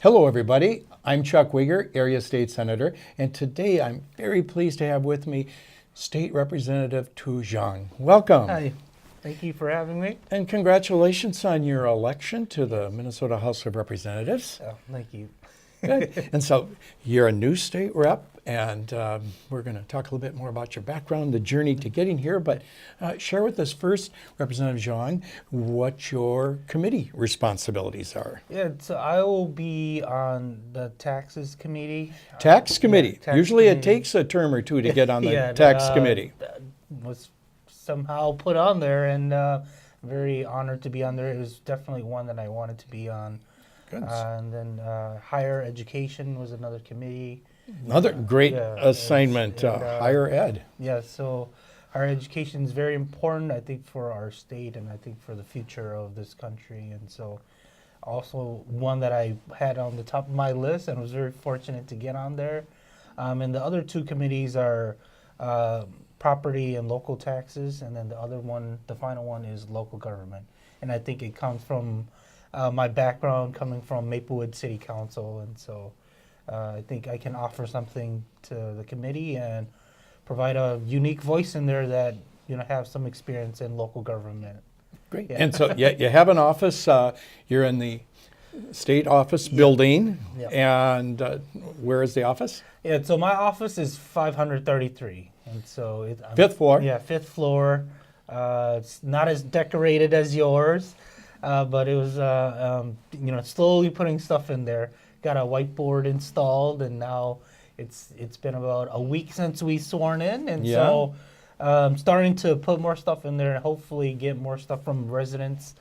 Hello, everybody. I'm Chuck Wiger, Area State Senator, and today I'm very pleased to have with me State Representative Xiong. Welcome. Hi, thank you for having me. And congratulations on your election to the Minnesota House of Representatives. Oh, thank you. Good. And so you're a new state rep, and we're going to talk a little bit more about your background, the journey to getting here. But share with us first, Representative Xiong, what your committee responsibilities are. Yeah, so I will be on the taxes committee. Tax committee. Tax Usually it committee. takes a term or two to get on the Yeah, tax committee. that was somehow put on there, and very honored to be on there. It was definitely one that I wanted to be on. Goodness. And then higher education was another committee. Another great Yeah, assignment, and, higher ed. Yeah, so higher education is very important, I think, for our state and I think for the future of this country. And so also one that I had on the top of my list and was very fortunate to get on there. And the other two committees are property and local taxes, and then the other one, the final one, is local government. And I think it comes from my background coming from Maplewood City Council, and so I think I can offer something to the committee and provide a unique voice in there that have some experience in local government. Great. Yeah. And so you have an office. You're in the state office building. Yep. And where is the office? Yeah, so my office is 533, and so Fifth floor? Yeah, fifth floor. It's not as decorated as yours. But it was, slowly putting stuff in there. Got a whiteboard installed, and now it's been about a week since we sworn in, and so starting to put more stuff in there and hopefully get more stuff from residents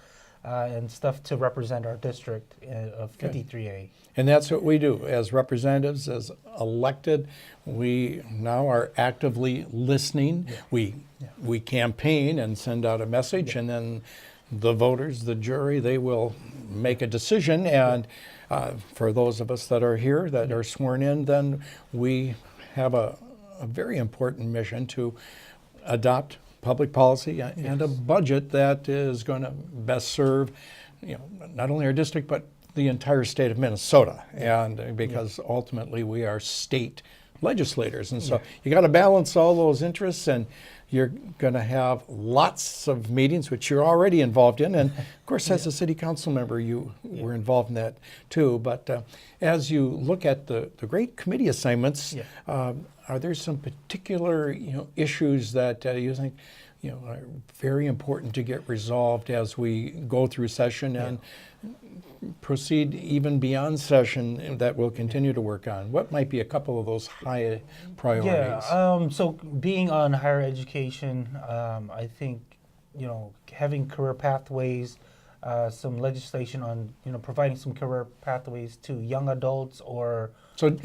and stuff to represent our district of 53A. And that's what we do as representatives, as elected. We now are actively listening. Yeah. We campaign and send out a message, and then the voters, the jury, they will make a decision. And for those of us that are here, that are sworn in, then we have a very important mission to adopt public policy and a budget that is going to best serve, not only our district, but the entire state of Minnesota. And because ultimately we are state legislators. And so you got to balance all those interests, and you're going to have lots of meetings, which you're already involved in. And of course, as a city council member, you were involved in that too. But as you look at the great committee assignments, are there some particular issues that you think are very important to get resolved as we go through session and proceed even beyond session that we'll continue to work on? What might be a couple of those high priorities? Yeah, so being on higher education, I think, having career pathways, some legislation on, providing some career pathways to young adults or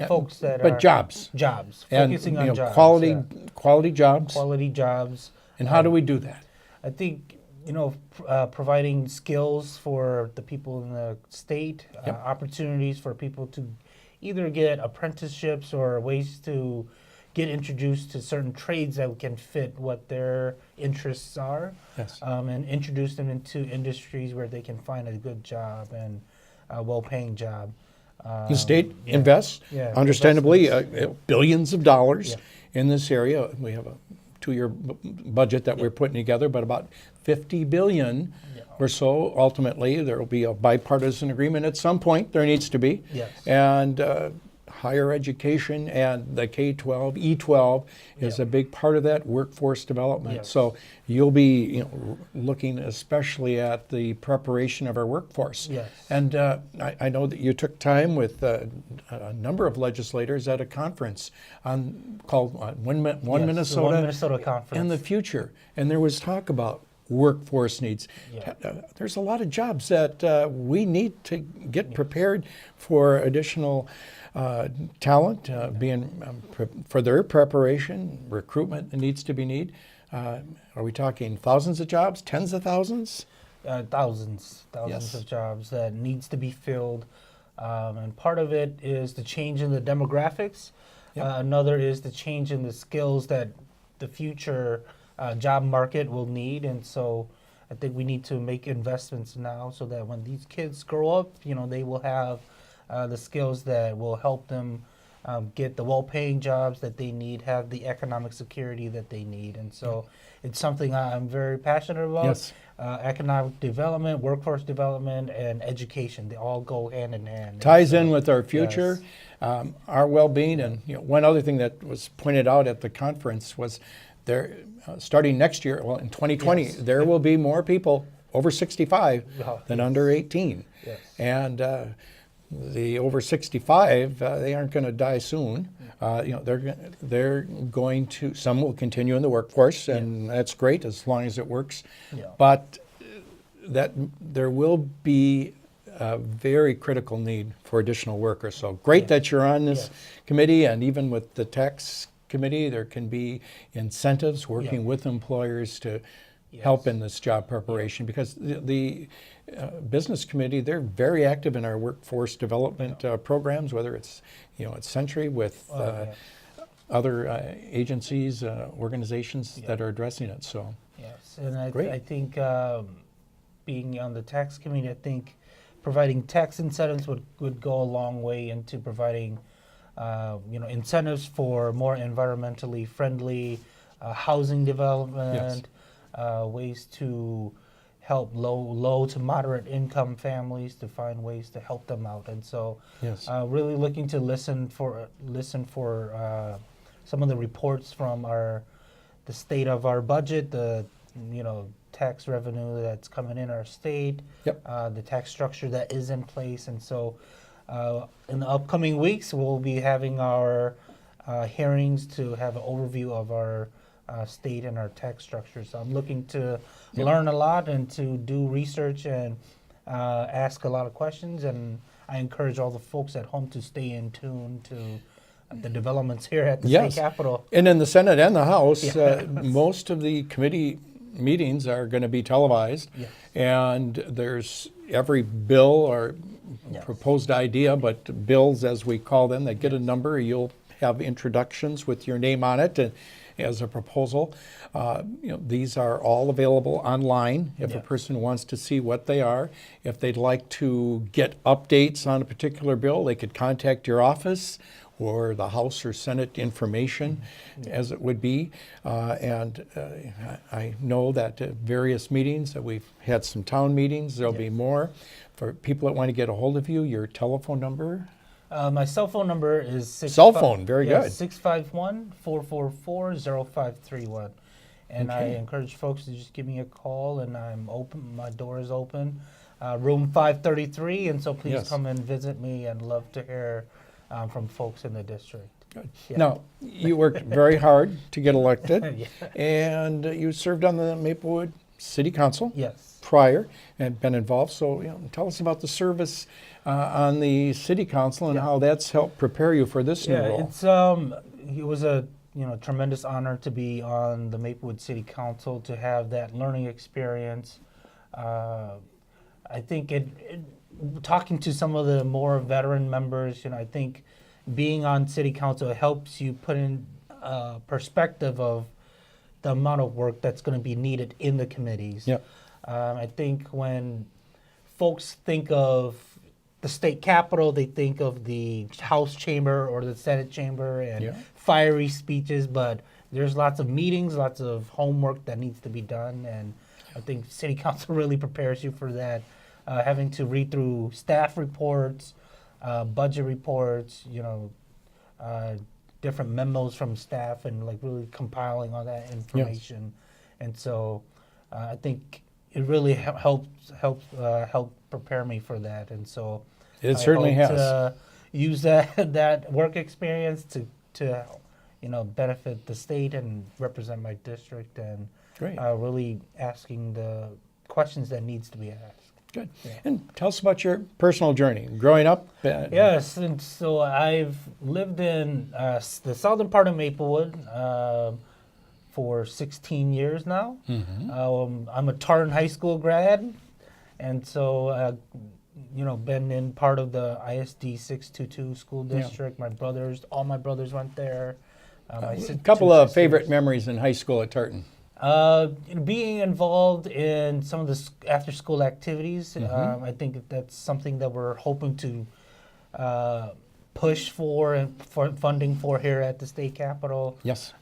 folks that are... But jobs. Jobs, And, focusing on jobs. quality jobs. Quality jobs. And how do we do that? I think, providing skills for the people in the state, opportunities for people to either get apprenticeships or ways to get introduced to certain trades that can fit what their interests are, and introduce them into industries where they can find a good job and a well-paying job. The state invests, understandably, billions of dollars in this area. We have a 2-year budget that we're putting together, but about $50 billion or so. Ultimately, there will be a bipartisan agreement at some point. There needs to be. Yes. And higher education and the K-12, E-12 is a big part of that workforce development. Yes. So you'll be looking especially at the preparation of our workforce. Yes. And I know that you took time with a number of legislators at a conference called One Minnesota, the One Minnesota Conference. and the future. And there was talk about workforce needs. There's a lot of jobs that we need to get prepared for additional talent, for their preparation, recruitment needs to be needed. Are we talking thousands of jobs, tens of thousands? Thousands of jobs that needs to be filled. And part of it is the change in the demographics. Another is the change in the skills that the future job market will need. And so I think we need to make investments now so that when these kids grow up, they will have the skills that will help them get the well-paying jobs that they need, have the economic security that they need. And so it's something I'm very passionate about. Yes. Economic development, workforce development, and education, they all go hand in hand. Ties in with our future, Yes. our well-being. And one other thing that was pointed out at the conference was there, starting next year, well, in 2020, Yes. there will be more people over 65 Oh, than yes. under 18. Yes. And the over 65, they aren't going to die soon. They're going to, some will continue in the workforce, and that's great as long as it works. Yeah. But that there will be a very critical need for additional workers. So great that you're on this committee, and even with the tax committee, there can be incentives working with employers to help in this job preparation, because the business committee, they're very active in our workforce development programs, whether it's at Century with other agencies, organizations that are addressing it. So Yes, and Great. I think being on the tax committee, I think providing tax incentives would go a long way into providing incentives for more environmentally friendly housing development, ways to help low to moderate income families, to find ways to help them out. And so yes, really looking to listen for some of the reports from the state of our budget, the tax revenue that's coming in our state, the tax structure that is in place. And so in the upcoming weeks, we'll be having our hearings to have an overview of our state and our tax structure. So I'm looking to learn a lot and to do research and ask a lot of questions. And I encourage all the folks at home to stay in tune to the developments here at the state capitol. And in the Senate and the House, most of the committee meetings are going to be televised. And there's every bill or proposed idea, but bills as we call them, that get a number. You'll have introductions with your name on it as a proposal. These are all available online if a person wants to see what they are. If they'd like to get updates on a particular bill, they could contact your office or the House or Senate information, as it would be. And I know that at various meetings, that we've had some town meetings, there'll be more. For people that want to get a hold of you, your telephone number? My cell phone number is Cell phone, very good. 651-444-0531. And I encourage folks to just give me a call, and I'm open. My door is open. Room 533, and so please come and visit me, and love to hear from folks in the district. Good. Now, you worked very hard to get elected, and you served on the Maplewood City Council prior and been involved. So tell us about the service on the City Council and how that's helped prepare you for this new role. It was a tremendous honor to be on the Maplewood City Council, to have that learning experience. I think talking to some of the more veteran members, I think being on City Council helps you put in perspective of the amount of work that's going to be needed in the committees. I think when folks think of the state capitol, they think of the House chamber or the Senate chamber and fiery speeches, but there's lots of meetings, lots of homework that needs to be done, and I think City Council really prepares you for that. Having to read through staff reports, budget reports, different memos from staff, and really compiling all that information. And so I think it really helped prepare me for that. And so it certainly has. To use that work experience to benefit the state and represent my district, and really asking the questions that needs to be asked. Good. And tell us about your personal journey growing up. Yes, and so I've lived in the southern part of Maplewood for 16 years now. I'm a Tartan High School grad, and so been in part of the ISD 622 school district. All my brothers went there. A couple of favorite memories in high school at Tartan. Being involved in some of the after-school activities, I think that's something that we're hoping to push for and for funding for here at the state capitol. Yes.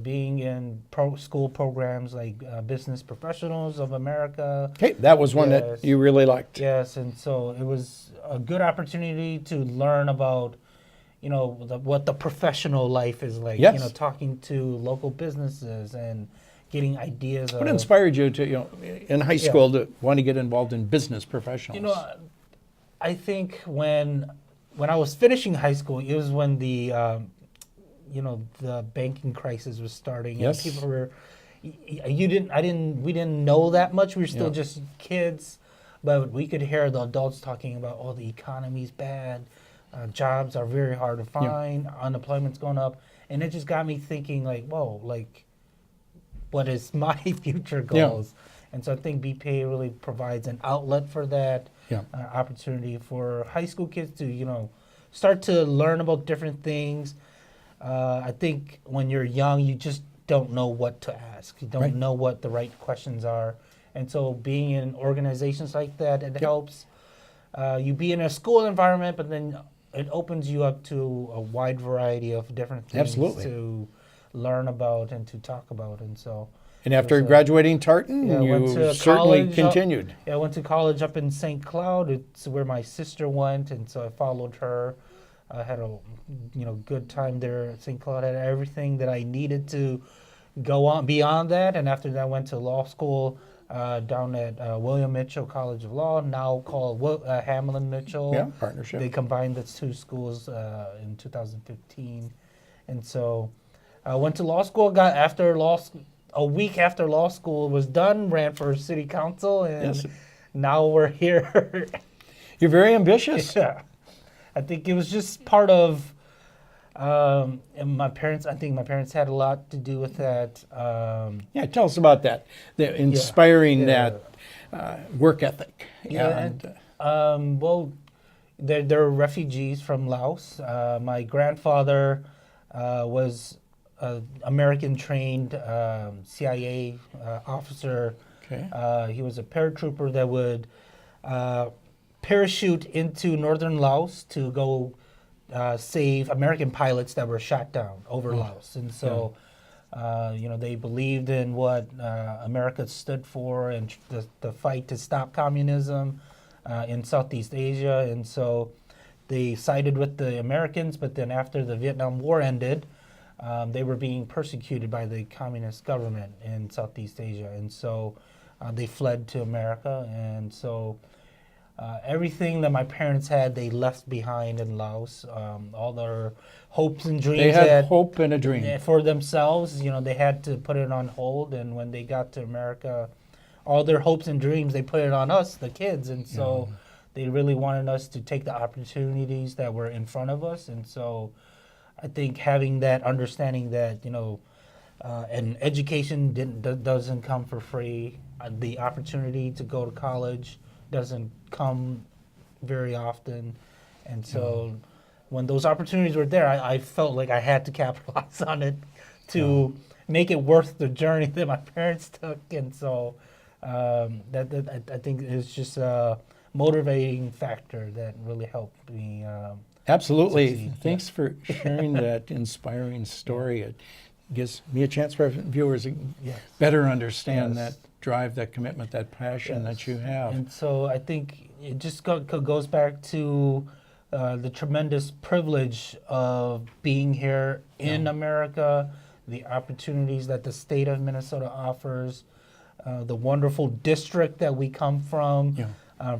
Being in school programs like Business Professionals of America. Okay, that was one Yes. that you really liked. Yes, and so it was a good opportunity to learn about, what the professional life is like. Yes. Talking to local businesses and getting ideas. What inspired you to, in high school, to want to get involved in business professionals? I think when I was finishing high school, it was when the the banking crisis was starting. Yes. And people were, we didn't know that much. We were still Yeah. just kids, but we could hear the adults talking about, oh, the economy's bad, jobs are very hard to find, unemployment's going up, and it just got me thinking, like, whoa, like, what is my future goals? And so I think BPA really provides an outlet for that. Yeah. Opportunity for high school kids to, start to learn about different things. I think when you're young, you just don't know what to ask. You don't Right. know what the right questions are. And so being in organizations like that, it helps. You be in a school environment, but then it opens you up to a wide variety of different things Absolutely. to learn about and to talk about. And so And after There's a- graduating Tartan, Yeah, I went you to certainly college, continued. I went to college up in St. Cloud. It's where my sister went, and so I followed her. I had a good time there at St. Cloud. I had everything that I needed to go on beyond that. And after that, I went to law school down at William Mitchell College of Law, now called Hamlin Mitchell. Yeah, partnership. They combined the two schools in 2015, and so I went to law school. A week after law school was done, ran for city council, and Yes. now we're here. You're very ambitious. Yeah, I think it was just part of. And my parents, I think my parents had a lot to do with that. Yeah, tell us about that. The inspiring Yeah. that work ethic. Yeah, well, they're refugees from Laos. My grandfather was an American-trained CIA officer. Okay. He was a paratrooper that would parachute into northern Laos to go save American pilots that were shot down over Laos. And so, they believed in what America stood for and the fight to stop communism in Southeast Asia. And so they sided with the Americans, but then after the Vietnam War ended, they were being persecuted by the communist government in Southeast Asia. And so they fled to America. And so everything that my parents had, they left behind in Laos. All their hopes and dreams They had hope and a dream. for themselves, they had to put it on hold. And when they got to America, all their hopes and dreams, they put it on us, the kids. And so they really wanted us to take the opportunities that were in front of us. And so I think having that understanding that, an education doesn't come for free. The opportunity to go to college doesn't come very often. And so when those opportunities were there, I felt like I had to capitalize on it to make it worth the journey that my parents took. And so that I think is just a motivating factor that really helped me. Absolutely. Succeed, Thanks for sharing that inspiring story. It gives me a chance for viewers to better understand that drive, that commitment, that passion that you have. And so I think it just goes back to the tremendous privilege of being here in America, the opportunities that the state of Minnesota offers, the wonderful district that we come from.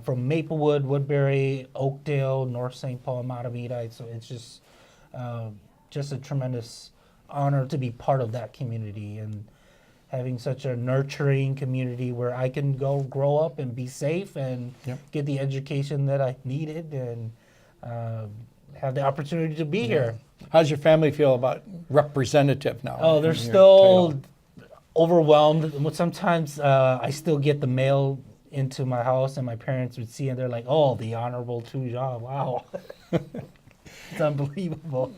From Maplewood, Woodbury, Oakdale, North St. Paul, Mattawamkeag. So it's just a tremendous honor to be part of that community and having such a nurturing community where I can go grow up and be safe and get the education that I needed and have the opportunity to be here. How's your family feel about representative now? Oh, they're in your still title? overwhelmed. Sometimes I still get the mail into my house and my parents would see and they're like, oh, the Honorable Tuja, wow. It's unbelievable.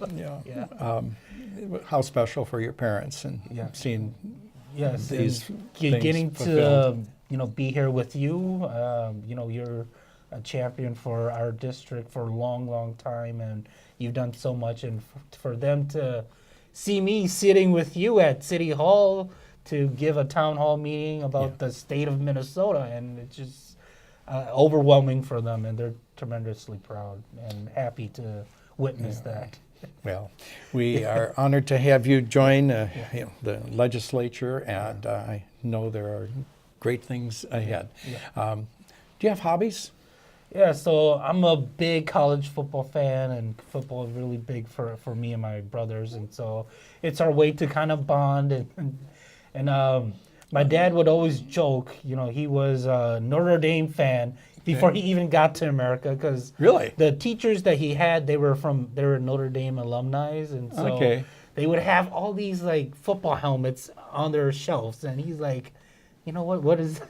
How special for your parents and seeing Yes, these and things getting fulfilled. to be here with you. You're a champion for our district for a long, long time, and you've done so much. And for them to see me sitting with you at City Hall to give a town hall meeting about the state of Minnesota, and it's just overwhelming for them, and they're tremendously proud and happy to witness that. Well, we are honored to have you join the legislature, and I know there are great things ahead. Do you have hobbies? Yeah, so I'm a big college football fan, and football is really big for me and my brothers, and so it's our way to kind of bond. And my dad would always joke, he was a Notre Dame fan before he even got to America, because Really? the teachers that he had, they were Notre Dame alumni, and so they would have all these like football helmets on their shelves, and he's like, what is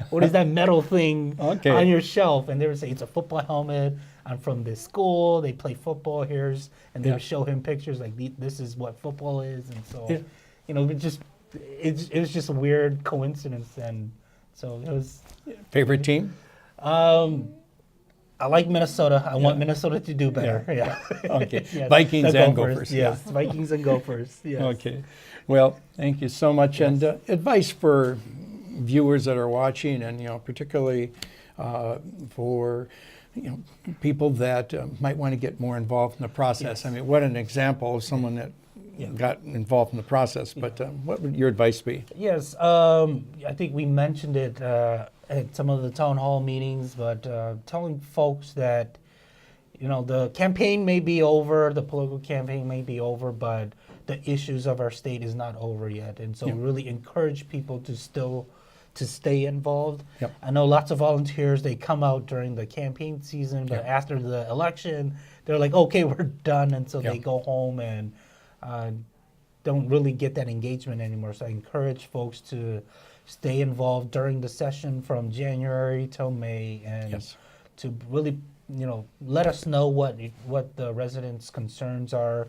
that metal thing on your shelf? And they would say, it's a football helmet. I'm from this school. They play football here. And they would show him pictures like, this is what football is. And so, it was just a weird coincidence. And so it was. Favorite team? I like Minnesota. I want Minnesota to do better. Yeah. Okay. Yes. Vikings and Gophers. Yes. Vikings and Gophers. Yes. Okay. Well, thank you so much. Yes. And advice for viewers that are watching, and particularly for people that might want to get more involved in the process. Yes. I mean, what an example of someone that got involved in the process. But what would your advice be? Yes, I think we mentioned it at some of the town hall meetings, but telling folks that the campaign may be over, the political campaign may be over, but the issues of our state is not over yet, and so we really encourage people to stay involved. Yep. I know lots of volunteers, they come out during the campaign season, but after the election, they're like, okay, we're done, and so they go home and don't really get that engagement anymore. So I encourage folks to stay involved during the session from January till May, and to really, let us know what the residents' concerns are,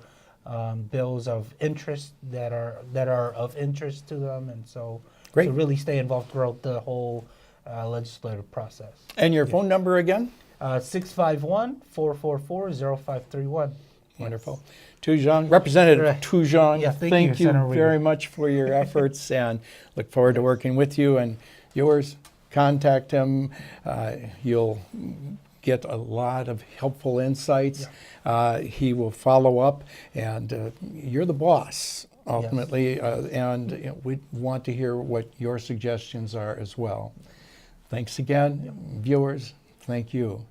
bills of interest that are of interest to them, and so to really stay involved throughout the whole legislative process. And your phone number again? 651-444-0531. Wonderful. Xiong, Representative Xiong, thank you Senator very Wiger. much for your efforts, and look forward to working with you and yours. Contact him. You'll get a lot of helpful insights. He will follow up, and you're the boss ultimately, and we want to hear what your suggestions are as well. Thanks again, viewers. Thank you.